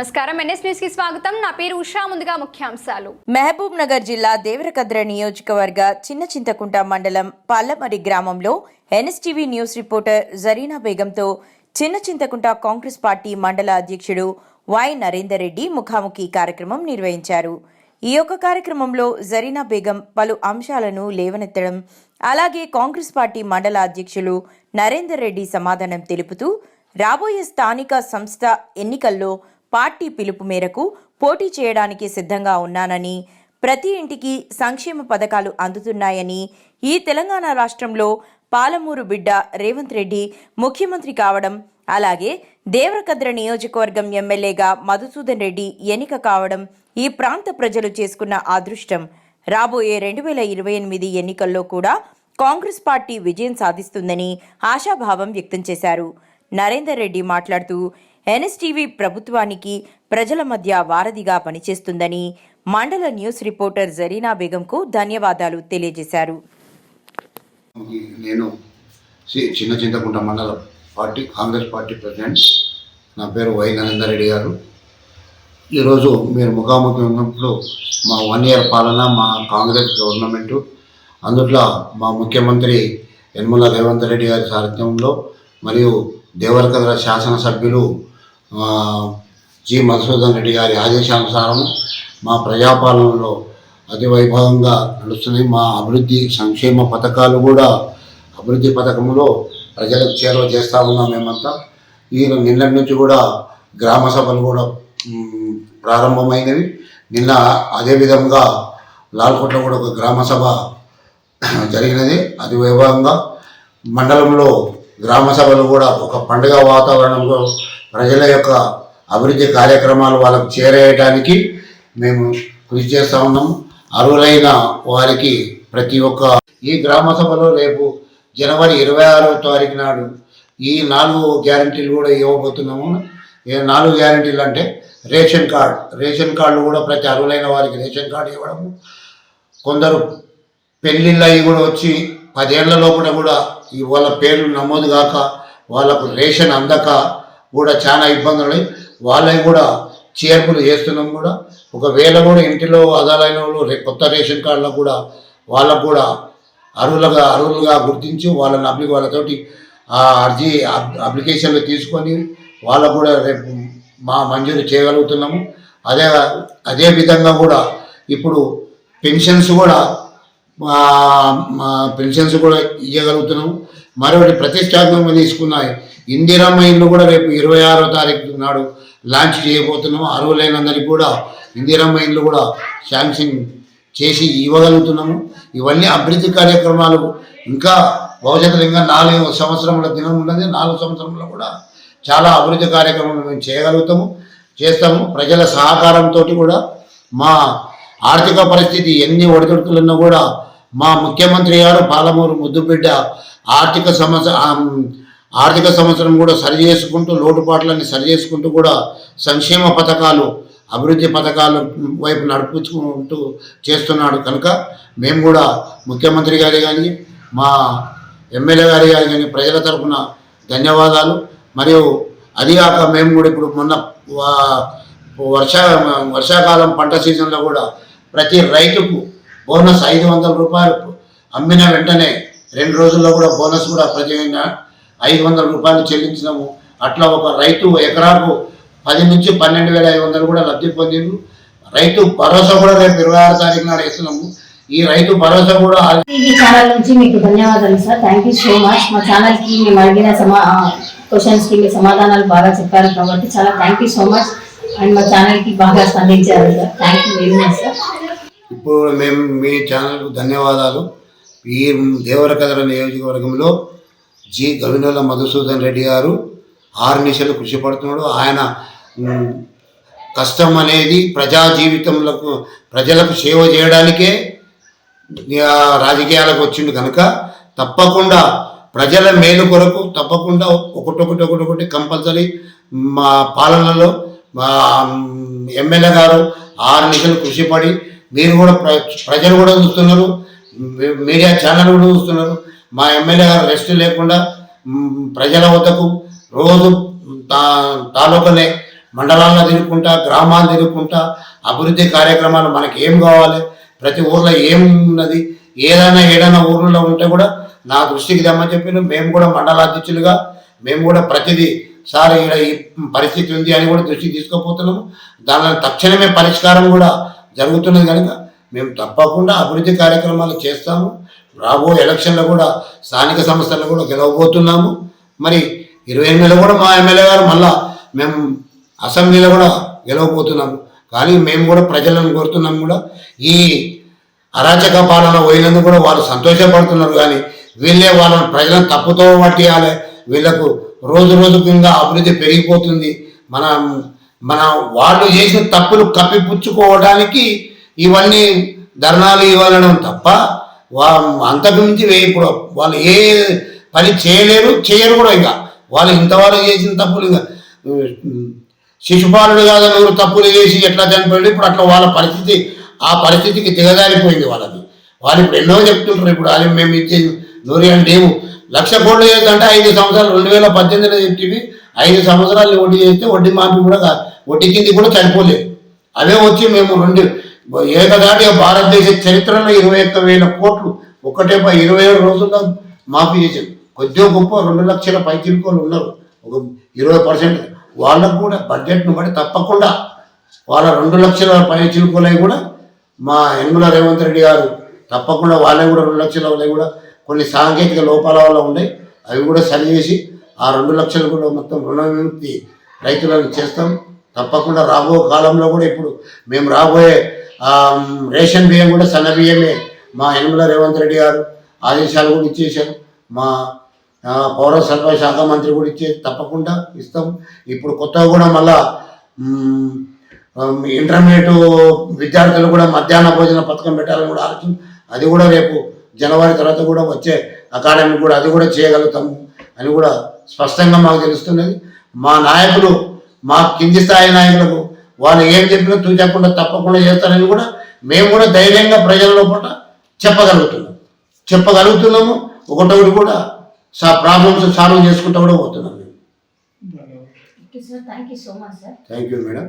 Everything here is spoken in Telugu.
నమస్కారం ఎన్ఎస్ న్యూస్ కి స్వాగతం. నా పేరు ఉషా. ముందుగా ముఖ్యాంశాలు. మహబూబ్ నగర్ జిల్లా దేవరకద్ర నియోజకవర్గ చిన్నచింతకుంట మండలం పల్లమరి గ్రామంలో ఎన్ఎస్టీవీ న్యూస్ రిపోర్టర్ జరీనా బేగంతో చిన్నచింతకుంట కాంగ్రెస్ పార్టీ మండల అధ్యక్షుడు వై నరేందర్ రెడ్డి ముఖాముఖి కార్యక్రమం నిర్వహించారు. ఈ యొక్క కార్యక్రమంలో జరీనా బేగం పలు అంశాలను లేవనెత్తడం, అలాగే కాంగ్రెస్ పార్టీ మండల అధ్యక్షులు నరేందర్ రెడ్డి సమాధానం తెలుపుతూ రాబోయే స్థానిక సంస్థ ఎన్నికల్లో పార్టీ పిలుపు మేరకు పోటీ చేయడానికి సిద్ధంగా ఉన్నానని, ప్రతి ఇంటికి సంక్షేమ పథకాలు అందుతున్నాయని, ఈ తెలంగాణ రాష్ట్రంలో పాలమూరు బిడ్డ రేవంత్ రెడ్డి ముఖ్యమంత్రి కావడం, అలాగే దేవరకద్ర నియోజకవర్గం ఎమ్మెల్యేగా మధుసూదన్ రెడ్డి ఎన్నిక కావడం ఈ ప్రాంత ప్రజలు చేసుకున్న అదృష్టం. రాబోయే 2028 ఎన్నికల్లో కూడా కాంగ్రెస్ పార్టీ విజయం సాధిస్తుందని ఆశాభావం వ్యక్తం చేశారు. నరేందర్ రెడ్డి మాట్లాడుతూ ఎన్ఎస్టీవీ ప్రభుత్వానికి ప్రజల మధ్య వారధిగా పనిచేస్తుందని మండల న్యూస్ రిపోర్టర్ జరీనా బేగంకు ధన్యవాదాలు తెలియజేశారు. నేను చిన్నచింతకుంట మండల పార్టీ కాంగ్రెస్ పార్టీ ప్రెసిడెంట్. నా పేరు వై నరేందర్ రెడ్డి గారు. ఈరోజు మీరు ముఖాముఖి ఉన్నప్పుడు మా 1 year పాలన, మా కాంగ్రెస్ గవర్నమెంటు, అందుట్లో మా ముఖ్యమంత్రి యనమల రేవంత్ రెడ్డి గారి సారథ్యంలో మరియు దేవరకద్ర శాసనసభ్యులు జి మధుసూదన్ రెడ్డి గారి ఆదేశానుసారం మా ప్రజాపాలనలో అతి వైభవంగా నడుస్తుంది. మా అభివృద్ధి సంక్షేమ పథకాలు కూడా అభివృద్ధి పథకంలో ప్రజలకు చేరువ చేస్తూ ఉన్నాం. మేమంతా నిన్నటి నుంచి కూడా గ్రామ సభలు కూడా ప్రారంభమైనవి. నిన్న అదేవిధంగా లాల్కోట్లో కూడా ఒక గ్రామ సభ జరిగినది. అది వైభవంగా మండలంలో గ్రామ సభలు కూడా ఒక పండుగ వాతావరణంలో ప్రజల యొక్క అభివృద్ధి కార్యక్రమాలు వాళ్ళకు చేరేయడానికి మేము కృషి చేస్తూ ఉన్నాము. అర్హులైన వారికి ప్రతి ఒక్క ఈ గ్రామ సభలో రేపు జనవరి 26వ తారీఖు నాడు ఈ 4 గ్యారంటీలు కూడా ఇవ్వబోతున్నాము. 4 గ్యారంటీలు అంటే రేషన్ కార్డులు కూడా ప్రతి అర్హులైన వారికి రేషన్ కార్డు ఇవ్వడము. కొందరు పెళ్ళిళ్ళు అవి కూడా వచ్చి 10 ఏళ్ల లోపల కూడా వాళ్ళ పేర్లు నమోదు కాక వాళ్ళకు రేషన్ అందక కూడా చాలా ఇబ్బందులు ఉన్నాయి. వాళ్ళవి కూడా చేర్పులు చేస్తున్నాం. కూడా ఒకవేళ కూడా ఇంటిలో అదాలైన వాళ్ళు కొత్త రేషన్ కార్డులకు కూడా వాళ్ళకు కూడా అర్హులుగా గుర్తించి వాళ్ళతోటి అప్లికేషన్లు తీసుకొని వాళ్ళకు కూడా రేపు మంజూరు చేయగలుగుతున్నాము. అదే విధంగా కూడా ఇప్పుడు పెన్షన్స్ కూడా ఇవ్వగలుగుతున్నాము. మరొకటి ప్రతిష్టాత్మకంగా తీసుకున్న ఇందిరమ్మ ఇల్లు కూడా రేపు 26వ తారీఖు నాడు లాంచ్ చేయబోతున్నాము. అర్హులైనందరికీ కూడా ఇందిరమ్మ ఇల్లు కూడా శాంక్షన్ చేసి ఇవ్వగలుగుతున్నాము. ఇవన్నీ అభివృద్ధి కార్యక్రమాలు. ఇంకా భవిష్యత్తులో ఇంకా 4 సంవత్సరముల దినం ఉన్నది. 4 సంవత్సరంలో కూడా చాలా అభివృద్ధి కార్యక్రమాలు మేము చేస్తాము. ప్రజల సహకారంతో కూడా మా ఆర్థిక పరిస్థితి ఎన్ని ఒడిదుడుకులున్నా కూడా మా ముఖ్యమంత్రి గారు పాలమూరు ముద్దుబిడ్డ ఆర్థిక సంవత్సరం కూడా సరిచేసుకుంటూ లోటుపాట్లన్నీ సరిచేసుకుంటూ కూడా సంక్షేమ పథకాలు అభివృద్ధి పథకాలు వైపు నడుపుకుంటూ చేస్తున్నాడు. కనుక మేము కూడా ముఖ్యమంత్రి గారి కానీ మా ఎమ్మెల్యే గారి కానీ ప్రజల తరఫున ధన్యవాదాలు. మరియు అదిగాక మేము కూడా ఇప్పుడు మొన్న వర్షాకాలం పంట సీజన్లో కూడా ప్రతి రైతుకు బోనస్ 500 రూపాయలు అమ్మిన వెంటనే 2 రోజుల్లో కూడా బోనస్ కూడా ప్రతి 500 రూపాయలు చెల్లించినాము. అట్లా ఒక రైతు ఎకరాకు 10 నుంచి 12,500 కూడా లబ్ధి పొందిండ్రు. రైతు భరోసా కూడా రేపు 26వ తారీఖు నాడు వేస్తున్నాము. ఈ రైతు భరోసా కూడా ఈ ఛానల్ నుంచి మీకు ధన్యవాదాలు sir. Thank you so much. మా ఛానల్కి మేము అడిగిన క్వశ్చన్స్కి మీ సమాధానాలు బాగా చెప్పారు కాబట్టి చాలా thank you so much. And మా ఛానల్కి బాగా స్పందించారు sir. Thank you very much sir. ఇప్పుడు మేము మీ ఛానల్కు ధన్యవాదాలు. ఈ దేవరకద్ర నియోజకవర్గంలో జి గవినెల మధుసూదన్ రెడ్డి గారు 6 నిమిషాలు కృషి పడుతున్నాడు. ఆయన కష్టం అనేది ప్రజా జీవితంలో ప్రజలకు సేవ చేయడానికే రాజకీయాలకు వచ్చిండు. కనుక తప్పకుండా ప్రజల మేలు కొరకు తప్పకుండా ఒకటి కంపల్సరీ మా పాలనలో మా ఎమ్మెల్యే గారు 6 నిమిషాలు కృషి పడి మీరు కూడా ప్రజలు కూడా చూస్తున్నారు, మీడియా ఛానల్ కూడా చూస్తున్నారు. మా ఎమ్మెల్యే గారు రెస్ట్ లేకుండా ప్రజల వద్దకు రోజు తాలూకానే మండలాల్లో తిరుగుకుంటా, గ్రామాలు తిరుగుకుంటా, అభివృద్ధి కార్యక్రమాలు మనకి ఏం కావాలి, ప్రతి ఊర్లో ఏం ఉన్నది, ఏదైనా ఊర్లో ఉంటే కూడా నా దృష్టికి తెమ్మని చెప్పిన మేము కూడా మండలాధ్యక్షులుగా మేము కూడా ప్రతిదీ సార్ ఇక్కడ ఈ పరిస్థితి ఉంది అని కూడా దృష్టికి తీసుకోపోతున్నాము. దానిలో తక్షణమే పరిష్కారం కూడా జరుగుతున్నది కనుక మేము తప్పకుండా అభివృద్ధి కార్యక్రమాలు చేస్తాము. రాబోయే ఎలక్షన్లో కూడా స్థానిక సంస్థల్లో కూడా గెలవబోతున్నాము. మరి 28లో కూడా మా ఎమ్మెల్యే గారు మళ్ళా మేము అసెంబ్లీలో కూడా గెలవబోతున్నాము. కానీ మేము కూడా ప్రజలను కోరుతున్నాము కూడా ఈ అరాచక పాలన పోయినందుకు కూడా వాళ్ళు సంతోషపడుతున్నారు. కానీ వీళ్ళే వాళ్ళని ప్రజలను తప్పుతో పట్టియాలి, వీళ్ళకు రోజు రోజుకు ఇంకా అభివృద్ధి పెరిగిపోతుంది, మన వాళ్ళు చేసిన తప్పులు కప్పిపుచ్చుకోవడానికి ఇవన్నీ ధర్నాలు ఇవ్వాలడం తప్ప అంతకు మించి ఇప్పుడు వాళ్ళు ఏ పని చేయరు కూడా. ఇక వాళ్ళు ఇంతవరకు చేసిన తప్పులు ఇక శిశుపాలుడు కాదు 100 తప్పులు చేసి ఎట్లా చనిపోయాడు, ఇప్పుడు అట్లా వాళ్ళ పరిస్థితి ఆ పరిస్థితికి దిగజారిపోయింది వాళ్ళది. వాళ్ళు ఇప్పుడు ఎన్నో చెప్తుంటారు. ఇప్పుడు అది మేము ఇచ్చేది 100 అంటే 1,00,000 కోట్లు చేద్దంటే 5 సంవత్సరాలు 2018లో చెప్తివి 5 సంవత్సరాలు వడ్డీ చేస్తే వడ్డీ మాఫీ కూడా వడ్డీ కింది కూడా చనిపోలేదు. అవే వచ్చి మేము ఏకదాటి భారతదేశ చరిత్రలో 21,000 కోట్లు ఒకటే 27 రోజుల్లో మాఫీ చేసాం. కొద్దిగా గొప్ప 2 లక్షల పైచిలుకోలు ఉన్నారు, ఒక 20%. వాళ్ళకు కూడా బడ్జెట్ను బట్టి తప్పకుండా వాళ్ళ 2 లక్షల పైచిలుకోలవి కూడా మా యనమల రేవంత్ రెడ్డి గారు తప్పకుండా వాళ్ళే కూడా 2 లక్షల వాళ్ళవి కూడా కొన్ని సాంకేతిక లోపాల వల్ల ఉన్నాయి, అవి కూడా సరిచేసి ఆ 2 లక్షలు కూడా మొత్తం రుణ విముక్తి రైతులను చేస్తాం. తప్పకుండా రాబో కాలంలో కూడా ఇప్పుడు మేము రాబోయే రేషన్ బియ్యం కూడా సన్న బియ్యమే మా యనమల రేవంత్ రెడ్డి గారు ఆదేశాలు కూడా ఇచ్చేశారు. మా పౌర సరఫరా శాఖ మంత్రి కూడా తప్పకుండా ఇస్తాం. ఇప్పుడు కొత్తగా కూడా మళ్ళా ఇంటర్మీడియట్ విద్యార్థులు కూడా మధ్యాహ్న భోజన పథకం పెట్టాలని కూడా ఆలోచన, అది కూడా రేపు జనవరి తర్వాత కూడా వచ్చే అకాడమిక్ కూడా అది కూడా చేయగలుగుతాము అని కూడా స్పష్టంగా మాకు తెలుస్తున్నది. మా నాయకులు, మా కింది స్థాయి నాయకులకు వాళ్ళు ఏం చెప్పినా తూచకుండా తప్పకుండా చేస్తారని కూడా మేము కూడా ధైర్యంగా ప్రజల లోపల చెప్పగలుగుతున్నాము. ఒకటొకటి కూడా ప్రాబ్లమ్స్ సాల్వ్ చేసుకుంటూ కూడా పోతున్నాం. Thank you so much sir. Thank you madam.